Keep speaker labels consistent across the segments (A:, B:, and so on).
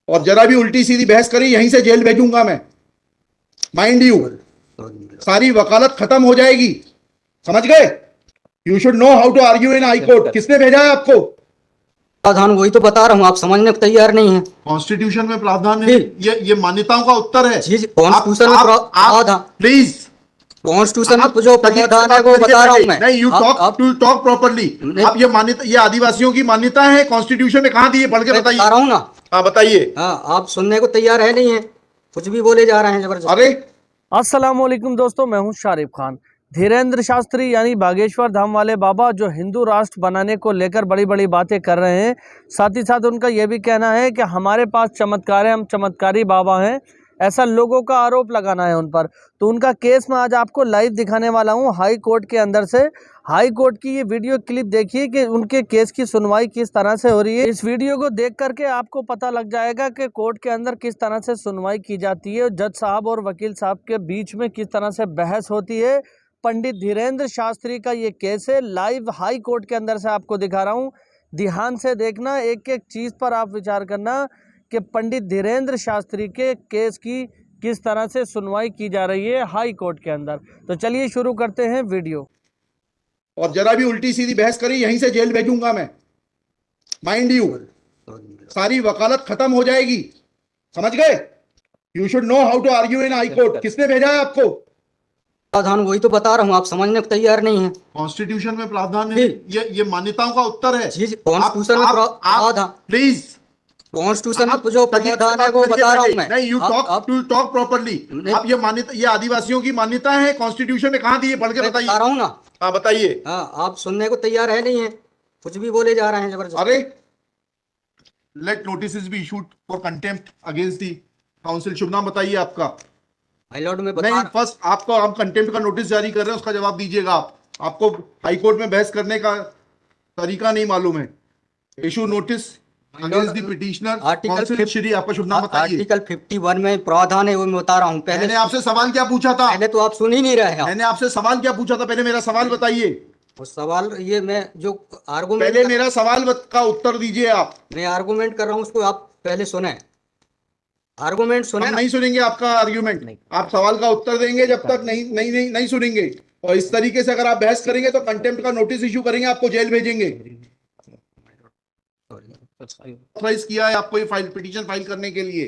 A: और जरा भी उल्टी सीधी बहस करी यहीं से जेल भेजूंगा मैं, माइंड यू। सारी वकालत खत्म हो जाएगी, समझ गए? You should know how to argue in high court. किसने भेजा है आपको?
B: प्रावधान वही तो बता रहा हूँ, आप समझने को तैयार नहीं है।
A: कॉन्स्टिट्यूशन में प्रावधान है, ये मान्यताओं का उत्तर है।
B: कॉन्स्टिट्यूशन में प्रावधान,
A: प्लीज
B: कॉन्स्टिट्यूशन में जो प्रावधान है वो बता रहा हूँ मैं।
A: नहीं, यू टॉक प्रॉपर्ली। आप ये मान्यता, ये आदिवासियों की मान्यता है, कॉन्स्टिट्यूशन में कहाँ दी है? पढ़ के बताइए।
B: बता रहा हूँ ना।
A: हाँ बताइए।
B: हाँ, आप सुनने को तैयार है नहीं है, कुछ भी बोले जा रहे हैं जबरदस्त।
A: अरे
C: अस्सलाम वालेकुम दोस्तों, मैं हूं शारिफ खान। धीरेन्द्र शास्त्री यानी बागेश्वर धाम वाले बाबा जो हिंदू राष्ट्र बनाने को लेकर बड़ी बड़ी बातें कर रहे हैं, साथ ही साथ उनका यह भी कहना है कि हमारे पास चमत्कार है, हम चमत्कारी बाबा हैं, ऐसा लोगों का आरोप लगाना है उन पर। तो उनका केस मैं आज आपको लाइव दिखाने वाला हूं हाई कोर्ट के अंदर से। हाई कोर्ट की ये वीडियो क्लिप देखिए कि उनके केस की सुनवाई किस तरह से हो रही है। इस वीडियो को देख करके आपको पता लग जाएगा कि कोर्ट के अंदर किस तरह से सुनवाई की जाती है, जज साहब और वकील साहब के बीच में किस तरह से बहस होती है। पंडित धीरेन्द्र शास्त्री का ये केस है, लाइव हाई कोर्ट के अंदर से आपको दिखा रहा हूँ। ध्यान से देखना, एक एक चीज़ पर आप विचार करना कि पंडित धीरेन्द्र शास्त्री के केस की किस तरह से सुनवाई की जा रही है हाई कोर्ट के अंदर। तो चलिए शुरू करते हैं वीडियो।
A: और जरा भी उल्टी सीधी बहस करी यहीं से जेल भेजूंगा मैं, माइंड यू। सारी वकालत खत्म हो जाएगी, समझ गए? You should know how to argue in high court. किसने भेजा है आपको?
B: प्रावधान वही तो बता रहा हूँ, आप समझने को तैयार नहीं है।
A: कॉन्स्टिट्यूशन में प्रावधान है, ये मान्यताओं का उत्तर है।
B: कॉन्स्टिट्यूशन में प्रावधान,
A: प्लीज
B: कॉन्स्टिट्यूशन में जो प्रावधान है वो बता रहा हूँ मैं।
A: नहीं, यू टॉक प्रॉपर्ली। आप ये मान्यता, ये आदिवासियों की मान्यता है, कॉन्स्टिट्यूशन में कहाँ दी है? पढ़ के बताइए।
B: बता रहा हूँ ना।
A: हाँ बताइए।
B: हाँ, आप सुनने को तैयार है नहीं है, कुछ भी बोले जा रहे हैं जबरदस्त।
A: अरे let notice be issued for contempt against the council. शुभ नाम बताइए आपका।
B: हाई लॉर्ड में
A: नहीं, फर्स्ट आपको हम कंटेम्प्ट का नोटिस जारी कर रहे हैं, उसका जवाब दीजिएगा आप। आपको हाई कोर्ट में बहस करने का तरीका नहीं मालूम है। Issue notice against the petitioner council. Shri आपका शुभ नाम बताइए।
B: आर्टिकल 51 में प्रावधान है वो मैं बता रहा हूँ।
A: मैंने आपसे सवाल क्या पूछा था?
B: पहले तो आप सुन ही नहीं रहे हैं।
A: मैंने आपसे सवाल क्या पूछा था? पहले मेरा सवाल बताइए।
B: वो सवाल ये मैं जो आर्गुमेंट,
A: पहले मेरा सवाल का उत्तर दीजिए आप।
B: मैं आर्गुमेंट कर रहा हूँ उसको आप पहले सुने। आर्गुमेंट सुने।
A: हम नहीं सुनेंगे आपका आर्ग्यूमेंट। आप सवाल का उत्तर देंगे जब तक नहीं सुनेंगे। और इस तरीके से अगर आप बहस करेंगे तो कंटेम्प्ट का नोटिस इशू करेंगे, आपको जेल भेजेंगे। ऑथराइज किया है आपको ये फाइल, पिटीशन फाइल करने के लिए?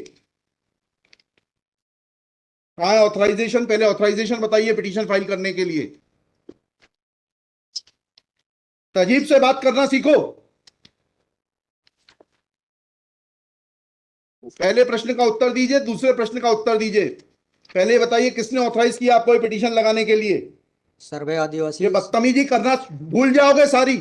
A: कहाँ है ऑथराइजेशन? पहले ऑथराइजेशन बताइए पिटीशन फाइल करने के लिए। तजीब से बात करना सीखो। पहले प्रश्न का उत्तर दीजिए, दूसरे प्रश्न का उत्तर दीजिए। पहले बताइए किसने ऑथराइज किया आपको ये पिटीशन लगाने के लिए?
B: सर्वे आदिवासी।
A: ये बदतमीजी करना भूल जाओगे सारी।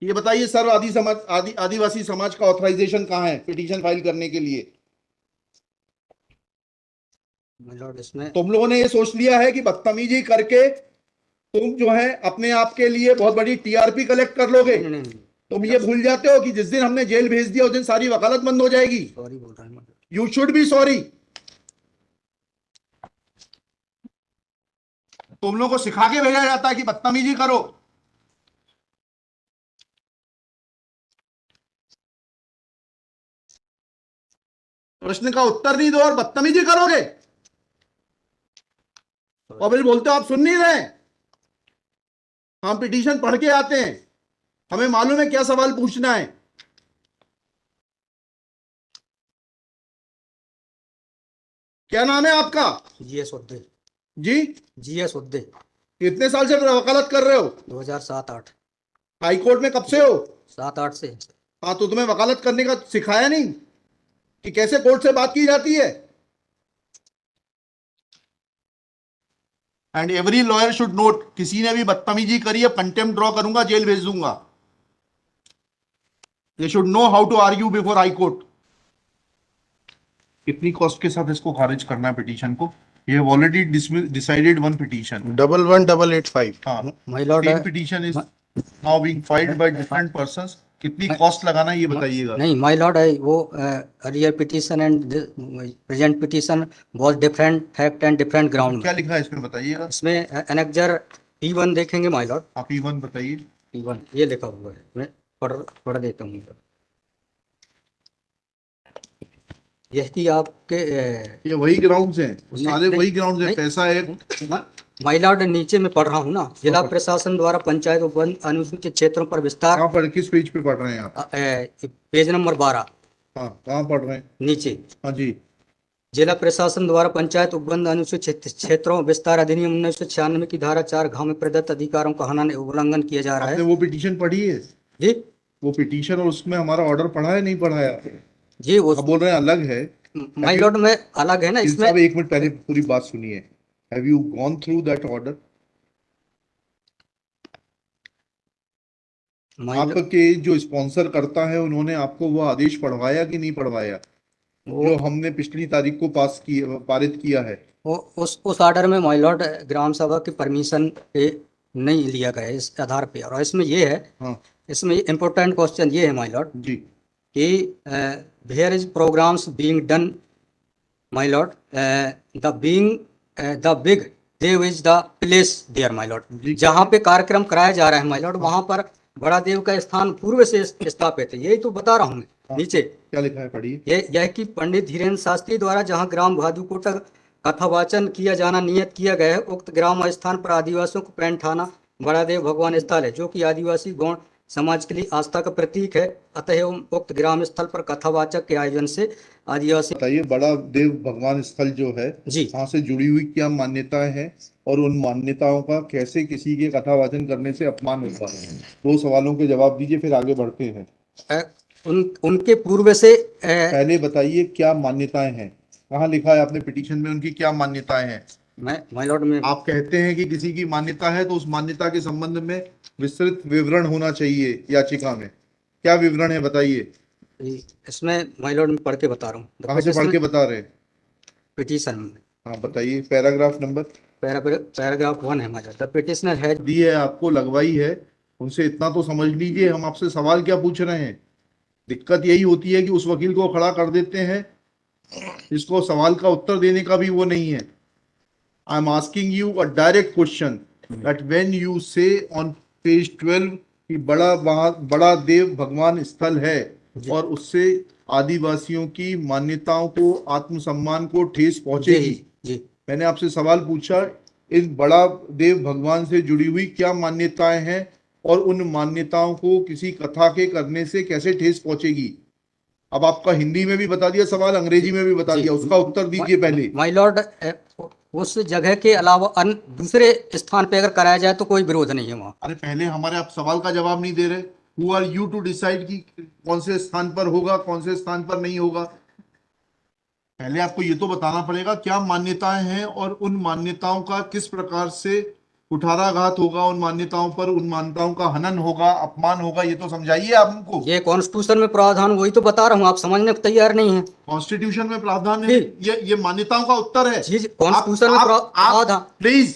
A: ये बताइए सर्व आदिवासी समाज का ऑथराइजेशन कहाँ है पिटीशन फाइल करने के लिए?
B: इसमें
A: तुम लोगों ने ये सोच लिया है कि बदतमीजी करके तुम जो है अपने आप के लिए बहुत बड़ी टीआरपी कलेक्ट कर लोगे। तुम ये भूल जाते हो कि जिस दिन हमने जेल भेज दिया उस दिन सारी वकालत बंद हो जाएगी।
B: सॉरी बोल रहा हूँ।
A: You should be sorry. तुम लोगों को सिखा के भेजा जाता है कि बदतमीजी करो। प्रश्न का उत्तर नहीं दो और बदतमीजी करोगे। और फिर बोलते हो आप सुन नहीं रहे। हम पिटीशन पढ़ के आते हैं, हमें मालूम है क्या सवाल पूछना है। क्या नाम है आपका?
B: जीएस उद्दे।
A: जी?
B: जीएस उद्दे।
A: कितने साल से वकालत कर रहे हो?
B: 2007-8।
A: हाई कोर्ट में कब से हो?
B: 7-8 से।
A: हाँ, तो तुम्हें वकालत करने का सिखाया नहीं कि कैसे कोर्ट से बात की जाती है? And every lawyer should note, किसी ने भी बदतमीजी करी है कंटेम्प्ट ड्रॉ करूंगा, जेल भेज दूंगा। They should know how to argue before high court. कितनी कॉस्ट के साथ इसको खारिज करना है पिटीशन को? ये ऑलरेडी डिसाइडेड वन पिटीशन
D: 11885।
A: हाँ,
B: my Lord
A: same petition is now being filed by different persons. कितनी कॉस्ट लगाना है ये बताइएगा।
B: नहीं, माय लॉर्ड है वो earlier petition and present petition was different fact and different ground.
A: क्या लिखा है इसमें बताइएगा।
B: इसमें एनेक्जर P1 देखेंगे माय लॉर्ड।
A: आप E1 बताइए।
B: P1 ये लिखा हुआ है, मैं पढ़ देता हूँ। यही आपके
A: ये वही ग्राउंड्स हैं, सारे
B: नहीं,
A: वही ग्राउंड्स हैं,
B: नहीं।
A: पैसा है।
B: माय लॉर्ड नीचे में पढ़ रहा हूँ ना, जिला प्रशासन द्वारा पंचायत उपवन अनुसूचित क्षेत्रों पर विस्तार,
A: कहाँ पढ़, किस पेज पे पढ़ रहे हैं आप?
B: पेज नंबर 12
A: हाँ, कहाँ पढ़ रहे हैं?
B: नीचे।
A: हाँ जी।
B: जिला प्रशासन द्वारा पंचायत उपबंध अनुसूचित क्षेत्रों विस्तार अधिनियम 1996 की धारा 4 घ में प्रदत्त अधिकारों का हनन एवं उल्लंघन किया जा रहा
A: आपने
B: है।
A: वो पिटीशन पढ़ी है?
B: जी
A: वो पिटीशन और उसमें हमारा ऑर्डर पढ़ा है, नहीं पढ़ा है?
B: जी,
A: आप बोल रहे हैं अलग है।
B: माय लॉर्ड में अलग है ना
A: इन
B: इसमें।
A: साहब एक मिनट पहले पूरी बात सुनिए। Have you gone through that order? आपके जो स्पॉन्सर करता है उन्होंने आपको वो आदेश पढ़वाया कि नहीं पढ़वाया, जो हमने पिछली तारीख को पारित किया है?
B: उस ऑर्डर में माय लॉर्ड ग्राम सभा की परमिशन पे नहीं लिया गया है इस आधार पे। और इसमें ये है,
A: हाँ
B: इसमें इम्पोर्टेंट क्वेश्चन ये है माय लॉर्ड
A: जी।
B: कि where is programmes being done my lord, the big देव is the place there my lord. जहाँ पे कार्यक्रम कराया जा रहा है माय लॉर्ड, वहाँ पर बड़ा देव का स्थान पूर्व से स्थापित है। यही तो बता रहा हूँ मैं। नीचे
A: क्या लिखा है, पढ़िए।
B: यह कि पंडित धीरेन्द्र शास्त्री द्वारा जहाँ ग्राम भादुकोटा कथावाचन किया जाना नियत किया गया है, उक्त ग्राम स्थान पर आदिवासियों को पैंट थाना बड़ा देव भगवान स्थल है, जो कि आदिवासी गौण समाज के लिए आस्था का प्रतीक है। अतएव उक्त ग्राम स्थल पर कथावाचक के आयोजन से आदिवासी।
A: बताइए, बड़ा देव भगवान स्थल जो है
B: जी,
A: वहाँ से जुड़ी हुई क्या मान्यताएं हैं, और उन मान्यताओं का कैसे किसी के कथावाचन करने से अपमान होता है? दो सवालों के जवाब दीजिए, फिर आगे बढ़ते हैं।
B: उनके पूर्व से
A: पहले बताइए क्या मान्यताएं हैं, कहाँ लिखा है आपने पिटीशन में उनकी क्या मान्यताएं हैं?
B: माय लॉर्ड में
A: आप कहते हैं कि किसी की मान्यता है तो उस मान्यता के संबंध में विस्तृत विवरण होना चाहिए याचिका में। क्या विवरण है बताइए?
B: इसमें माय लॉर्ड में पढ़ के बता रहा हूँ।
A: कहाँ से पढ़ के बता रहे हैं?
B: पिटीशन में।
A: हाँ बताइए, पैराग्राफ नंबर।
B: पैराग्राफ 1 है my lord. The petitioner has
A: the है आपको, लगवाई है, उनसे इतना तो समझ लीजिए। हम आपसे सवाल क्या पूछ रहे हैं? दिक्कत यही होती है कि उस वकील को खड़ा कर देते हैं जिसको सवाल का उत्तर देने का भी वो नहीं है। I am asking you a direct question that when you से ऑन पेज 12 कि बड़ा देव भगवान स्थल है और उससे आदिवासियों की मान्यताओं को, आत्मसम्मान को ठेस पहुंचेगी।
B: जी,
A: मैंने आपसे सवाल पूछा, इन बड़ा देव भगवान से जुड़ी हुई क्या मान्यताएं हैं और उन मान्यताओं को किसी कथा के करने से कैसे ठेस पहुंचेगी? अब आपका हिंदी में भी बता दिया सवाल, अंग्रेजी में भी बता दिया, उसका उत्तर दीजिए पहले।
B: माय लॉर्ड उस जगह के अलावा अन्य दूसरे स्थान पे अगर कराया जाए तो कोई विरोध नहीं है वहाँ।
A: अरे पहले हमारे आप सवाल का जवाब नहीं दे रहे। Who are you to decide कि कौन से स्थान पर होगा, कौन से स्थान पर नहीं होगा? पहले आपको ये तो बताना पड़ेगा क्या मान्यताएं हैं और उन मान्यताओं का किस प्रकार से कुठाराघात होगा, उन मान्यताओं पर, उन मान्यताओं का हनन होगा, अपमान होगा, ये तो समझाइए आप हमको।
B: ये कॉन्स्टिट्यूशन में प्रावधान, वही तो बता रहा हूँ, आप समझने को तैयार नहीं है।
A: कॉन्स्टिट्यूशन में प्रावधान है, ये मान्यताओं का उत्तर है।
B: जी, कॉन्स्टिट्यूशन में प्रावधान,
A: प्लीज,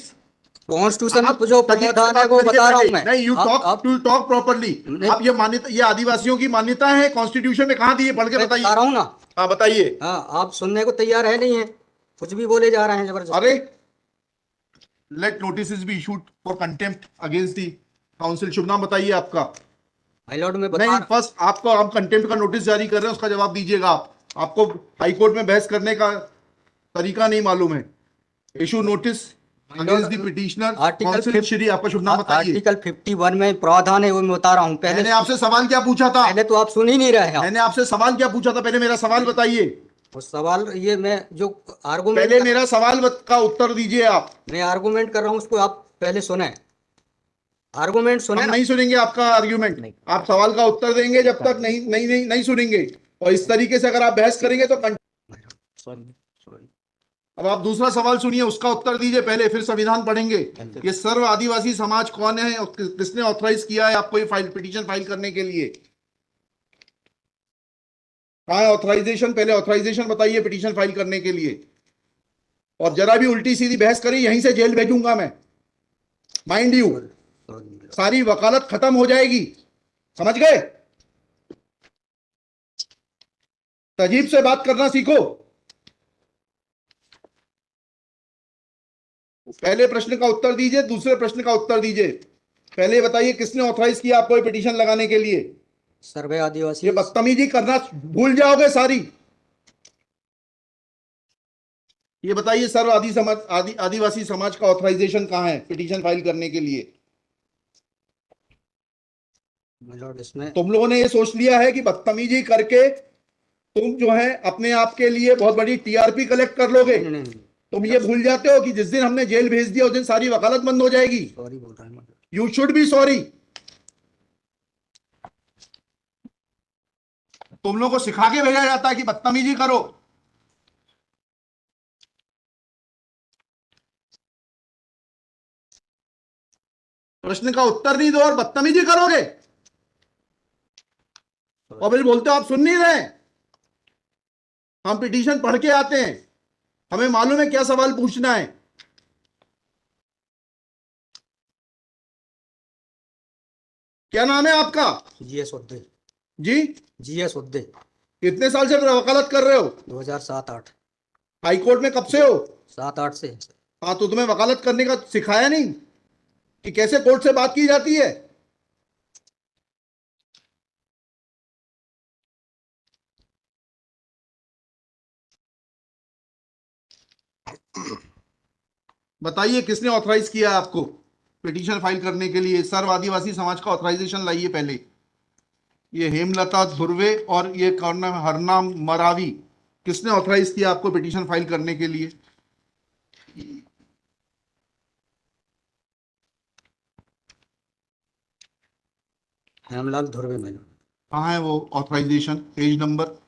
B: कॉन्स्टिट्यूशन में जो प्रावधान है वो बता रहा हूँ मैं।
A: नहीं, यू टॉक प्रॉपर्ली। आप ये मान्यता, ये आदिवासियों की मान्यता है, कॉन्स्टिट्यूशन में कहाँ दी है, पढ़ के बताइए।
B: बता रहा हूँ ना।
A: हाँ बताइए।
B: हाँ, आप सुनने को तैयार है नहीं है, कुछ भी बोले जा रहे हैं जबरदस्त।
A: अरे let notice be issued for contempt against the council. शुभ नाम बताइए आपका।
B: माय लॉर्ड में
A: नहीं, फर्स्ट आपको हम कंटेम्प्ट का नोटिस जारी कर रहे हैं, उसका जवाब दीजिएगा आप। आपको हाई कोर्ट में बहस करने का तरीका नहीं मालूम है। Issue notice against the petitioner council. Shri, आपका शुभ नाम बताइए।
B: आर्टिकल 51 में प्रावधान है, वो मैं बता रहा हूँ। पहले
A: मैंने आपसे सवाल क्या पूछा था?
B: पहले तो आप सुन ही नहीं रहे हैं।
A: मैंने आपसे सवाल क्या पूछा था? पहले मेरा सवाल बताइए।
B: वो सवाल, ये मैं जो आर्गुमेंट,
A: पहले मेरा सवाल का उत्तर दीजिए आप।
B: मैं आर्गुमेंट कर रहा हूँ, उसको आप पहले सुने। आर्गुमेंट सुने।
A: हम नहीं सुनेंगे आपका आर्ग्यूमेंट। आप सवाल का उत्तर देंगे जब तक नहीं सुनेंगे। और इस तरीके से अगर आप बहस करेंगे तो अब आप दूसरा सवाल सुनिए, उसका उत्तर दीजिए पहले, फिर संविधान पढ़ेंगे। ये सर्व आदिवासी समाज कौन है और किसने ऑथराइज किया है आपको ये पिटीशन फाइल करने के लिए? कहाँ है ऑथराइजेशन? पहले ऑथराइजेशन बताइए पिटीशन फाइल करने के लिए। और जरा भी उल्टी सीधी बहस करी यहीं से जेल भेजूंगा मैं, माइंड यू। सारी वकालत खत्म हो जाएगी, समझ गए? तजीब से बात करना सीखो। पहले प्रश्न का उत्तर दीजिए, दूसरे प्रश्न का उत्तर दीजिए। पहले बताइए किसने ऑथराइज किया आपको ये पिटीशन लगाने के लिए?
B: सर्वे आदिवासी।
A: ये बदतमीजी करना भूल जाओगे सारी। ये बताइए सर्व आदिवासी समाज का ऑथराइजेशन कहाँ है पिटीशन फाइल करने के लिए?
B: मिलोड इसमें
A: तुम लोगों ने ये सोच लिया है कि बदतमीजी करके तुम जो है अपने आप के लिए बहुत बड़ी टीआरपी कलेक्ट कर लोगे।
B: नहीं नहीं नहीं,
A: तुम ये भूल जाते हो कि जिस दिन हमने जेल भेज दिया उस दिन सारी वकालत बंद हो जाएगी।
B: सॉरी बोल रहा हूँ।
A: You should be sorry. तुम लोगों को सिखा के भेजा जाता है कि बदतमीजी करो। प्रश्न का उत्तर नहीं दो और बदतमीजी करोगे और फिर बोलते हो आप सुन नहीं रहे। हम पिटीशन पढ़ के आते हैं, हमें मालूम है क्या सवाल पूछना है। क्या नाम है आपका?
B: जीएस उद्दे।
A: जी,
B: जीएस उद्दे।
A: कितने साल से वकालत कर रहे हो?
B: 2007-8।
A: हाई कोर्ट में कब से हो?
B: 7-8 से।
A: हाँ, तो तुम्हें वकालत करने का सिखाया नहीं कि कैसे कोर्ट से बात की जाती है? बताइए किसने ऑथराइज किया आपको पिटीशन फाइल करने के लिए? सर्व आदिवासी समाज का ऑथराइजेशन लाइए पहले। ये हेमलता धुर्वे और ये कौन नाम है, हरनाम मरावी, किसने ऑथराइज किया आपको पिटीशन फाइल करने के लिए?
B: हेमलाल धुर्वे में।
A: कहाँ है वो ऑथराइजेशन? Page number?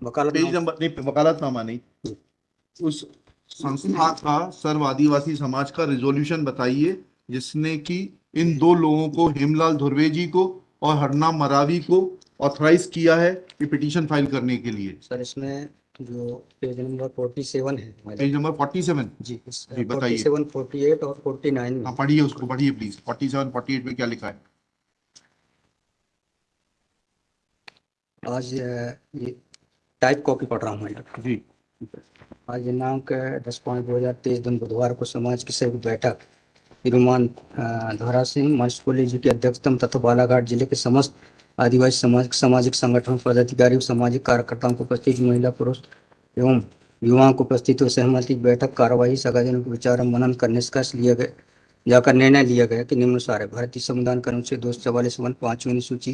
B: वकालत
A: पेज नंबर नहीं, वकालतनामा नहीं। उस संस्था का सर्व आदिवासी समाज का रिजोल्यूशन बताइए जिसने कि इन दो लोगों को, हेमलाल धुर्वे जी को और हरनाम मरावी को, ऑथराइज किया है कि पिटीशन फाइल करने के लिए।
B: सर इसमें जो पेज नंबर 47 है।
A: Page number 47?
B: जी,
A: जी, बताइए।
B: 47, 48 और 49 में।
A: हाँ, पढ़िए, उसको पढ़िए प्लीज। 47, 48 में क्या लिखा है?
B: आज ये टाइप कॉपी पढ़ रहा हूँ मैं।
A: जी,
B: आज दिनांक 10/5/2023 दिन बुधवार को समाज की संयुक्त बैठक श्रीमान धरा सिंह मशकोली जी की अध्यक्षता में तथा बालाघाट जिले के समस्त आदिवासी सामाजिक संगठनों पदाधिकारियों सामाजिक कार्यकर्ताओं को उपस्थित महिला पुरुष एवं युवाओं को उपस्थित हो सहमति की बैठक कार्यवाही सगाजनों के विचार मनन कर निष्कर्ष लिया गया जाकर निर्णय लिया गया कि निम्नानुसार है। भारतीय संविधान के अनुच्छेद 244 5वीं अनुसूची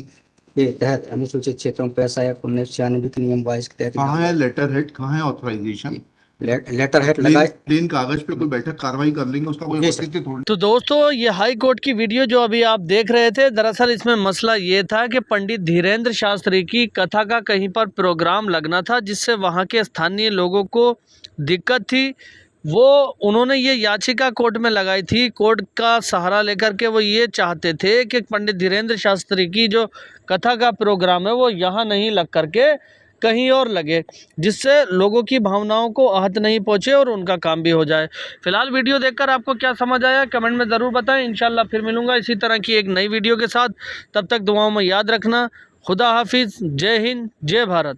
B: के तहत अनुसूचित क्षेत्रों में पैसा या 1996 के नियम 22 के तहत
A: कहाँ है लेटर हेड, कहाँ है ऑथराइजेशन?
B: लेटर हेड लगाए
A: प्लेन कागज पे कोई बैठक कार्रवाई कर लेंगे, उसका कोई औचित्य थोड़ी।
C: तो दोस्तों ये हाई कोर्ट की वीडियो जो अभी आप देख रहे थे, दरअसल इसमें मसला ये था कि पंडित धीरेन्द्र शास्त्री की कथा का कहीं पर प्रोग्राम लगना था जिससे वहाँ के स्थानीय लोगों को दिक्कत थी। वो उन्होंने ये याचिका कोर्ट में लगाई थी। कोर्ट का सहारा लेकर के वो ये चाहते थे कि पंडित धीरेन्द्र शास्त्री की जो कथा का प्रोग्राम है वो यहाँ नहीं लग करके कहीं और लगे, जिससे लोगों की भावनाओं को आहत नहीं पहुंचे और उनका काम भी हो जाए। फिलहाल वीडियो देखकर आपको क्या समझ आया कमेंट में ज़रूर बताएं। इंशाल्लाह फिर मिलूंगा इसी तरह की एक नई वीडियो के साथ। तब तक दुआओं में याद रखना। खुदा हाफिज़। जय हिंद, जय भारत।